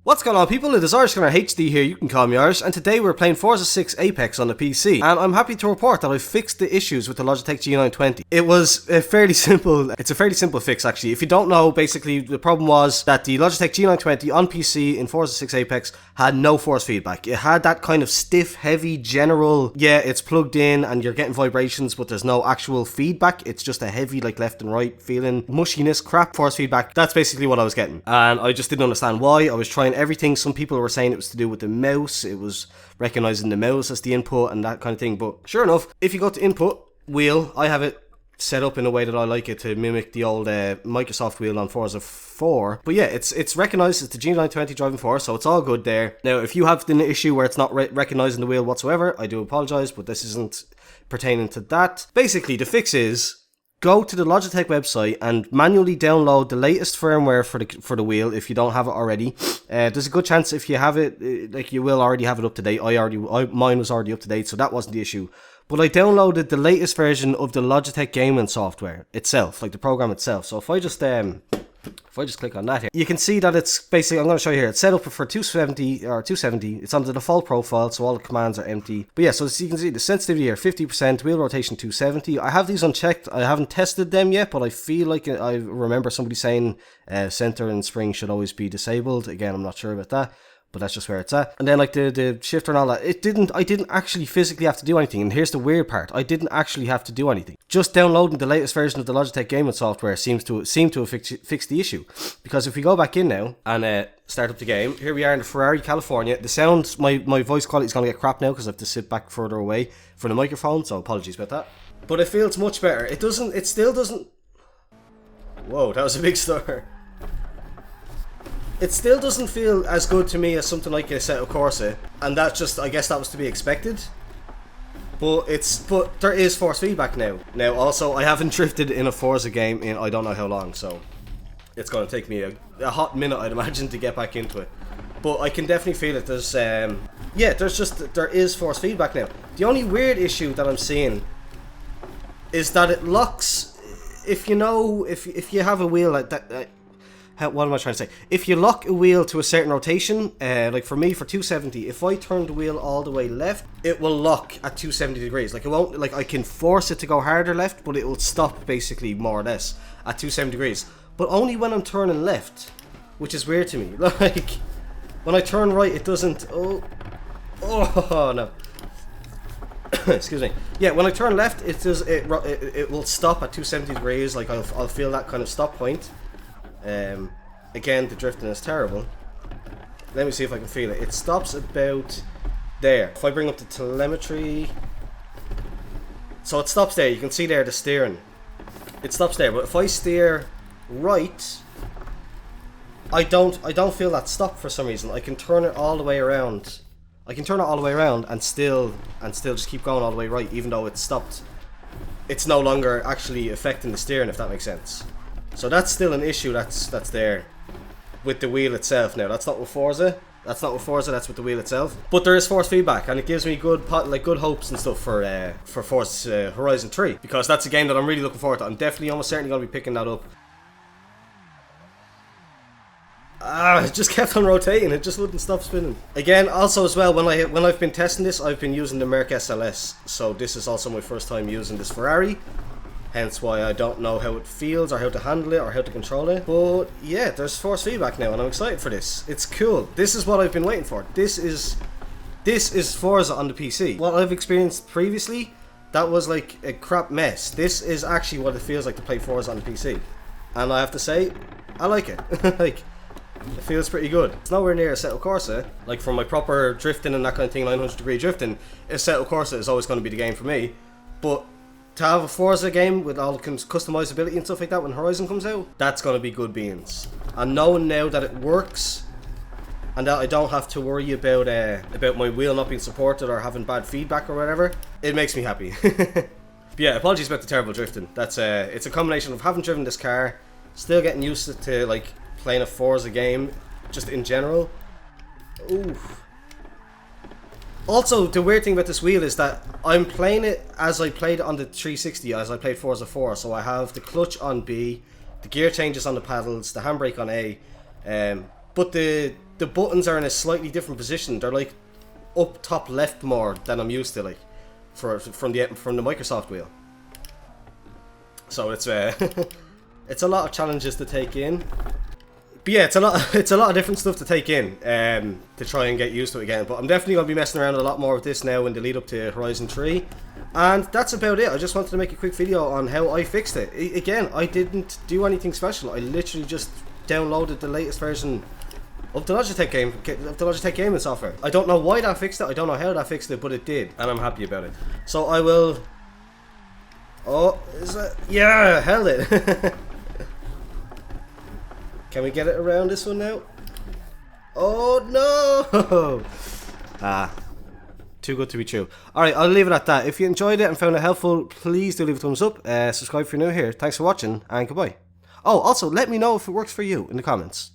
What's going on, people? It is Irishgunner HD here, you can call me Irish, and today we're playing Forza 6 Apex on the PC, and I'm happy to report that I've fixed the issues with the Logitech G920. It was a fairly simple, it's a fairly simple fix actually. If you don't know, basically the problem was that the Logitech G920 on PC in Forza 6 Apex had no force feedback. It had that kind of stiff, heavy, general, yeah, it's plugged in and you're getting vibrations, but there's no actual feedback. It's just a heavy, like, left and right feeling, mushiness, crap force feedback. That's basically what I was getting, and I just didn't understand why. I was trying everything. Some people were saying it was to do with the mouse, it was recognizing the mouse as the input and that kind of thing, but sure enough, if you go to input wheel, I have it set up in a way that I like it to mimic the old Microsoft wheel on Forza 4. But yeah, it's recognized as the G920 driving force, so it's all good there. Now, if you have an issue where it's not recognizing the wheel whatsoever, I do apologize, but this isn't pertaining to that. Basically, the fix is go to the Logitech website and manually download the latest firmware for the wheel if you don't have it already. There's a good chance if you have it, like, you will already have it up to date. Mine was already up to date, so that wasn't the issue. But I downloaded the latest version of the Logitech gaming software itself, like the program itself. So if I just click on that here, you can see that it's basically, I'm going to show you here, it's set up for 270. It's on the default profile, so all the commands are empty. But yeah, so as you can see, the sensitivity here, 50%, wheel rotation 270. I have these unchecked. I haven't tested them yet, but I feel like I remember somebody saying center and spring should always be disabled. Again, I'm not sure about that, but that's just where it's at. And then, like, the shifter and all that, I didn't actually physically have to do anything. And here's the weird part, I didn't actually have to do anything. Just downloading the latest version of the Logitech gaming software seemed to have fixed the issue. Because if we go back in now and start up the game, here we are in Ferrari, California. The sound, my voice quality is going to get crap now because I have to sit back further away from the microphone, so apologies about that. But it feels much better. It still doesn't... Whoa, that was a big stutter. It still doesn't feel as good to me as something like a Assetto Corsa, and that's just, I guess that was to be expected. But there is force feedback now. Now, also, I haven't drifted in a Forza game in I don't know how long, so it's going to take me a hot minute, I'd imagine, to get back into it. But I can definitely feel it. There's, yeah, there is force feedback now. The only weird issue that I'm seeing is that it locks, if you have a wheel like that, what am I trying to say? If you lock a wheel to a certain rotation, like for me, for 270, if I turn the wheel all the way left, it will lock at 270 degrees. Like, it won't, like, I can force it to go harder left, but it will stop basically more or less at 270 degrees. But only when I'm turning left, which is weird to me. Like, when I turn right, it doesn't. Oh no. Excuse me. Yeah, when I turn left, it will stop at 270 degrees. Like, I'll feel that kind of stop point. Again, the drifting is terrible. Let me see if I can feel it. It stops about there. If I bring up the telemetry, so it stops there. You can see there the steering. It stops there. But if I steer right, I don't feel that stop for some reason. I can turn it all the way around. And still just keep going all the way right, even though it's stopped. It's no longer actually affecting the steering, if that makes sense. So that's still an issue that's there with the wheel itself. Now, that's not with Forza. That's with the wheel itself. But there is force feedback, and it gives me good hopes and stuff for Forza Horizon 3, because that's a game that I'm really looking forward to. I'm definitely, almost certainly going to be picking that up. It just kept on rotating. It just wouldn't stop spinning. Again, also as well, when I've been testing this, I've been using the Merc SLS. So this is also my first time using this Ferrari. Hence why I don't know how it feels, or how to handle it, or how to control it. But yeah, there's force feedback now, and I'm excited for this. It's cool. This is what I've been waiting for. This is Forza on the PC. What I've experienced previously, that was like a crap mess. This is actually what it feels like to play Forza on the PC. And I have to say, I like it. Like, it feels pretty good. It's nowhere near Assetto Corsa. Like, for my proper drifting and that kind of thing, 900-degree drifting, Assetto Corsa is always going to be the game for me. But to have a Forza game with all the customizability and stuff like that when Horizon comes out, that's going to be good beans. And knowing now that it works, and that I don't have to worry about my wheel not being supported or having bad feedback or whatever, it makes me happy. But yeah, apologies about the terrible drifting. That's it's a combination of having driven this car, still getting used to like playing a Forza game, just in general. Oof. Also, the weird thing about this wheel is that I'm playing it as I played on the 360, as I played Forza 4. So I have the clutch on B, the gear changes on the paddles, the handbrake on A, but the buttons are in a slightly different position. They're like up top left more than I'm used to, like from the Microsoft wheel. So it's it's a lot of challenges to take in. But yeah, it's a lot of different stuff to take in to try and get used to it again. But I'm definitely going to be messing around a lot more with this now in the lead up to Horizon 3. And that's about it. I just wanted to make a quick video on how I fixed it. Again, I didn't do anything special. I literally just downloaded the latest version of the Logitech gaming software. I don't know why that fixed it. I don't know how that fixed it, but it did, and I'm happy about it. So I will. Oh, is that? Yeah, held it. Can we get it around this one now? Oh no! Too good to be true. Alright, I'll leave it at that. If you enjoyed it and found it helpful, please do leave a thumbs up. Subscribe if you're new here. Thanks for watching, and goodbye. Oh, also, let me know if it works for you in the comments.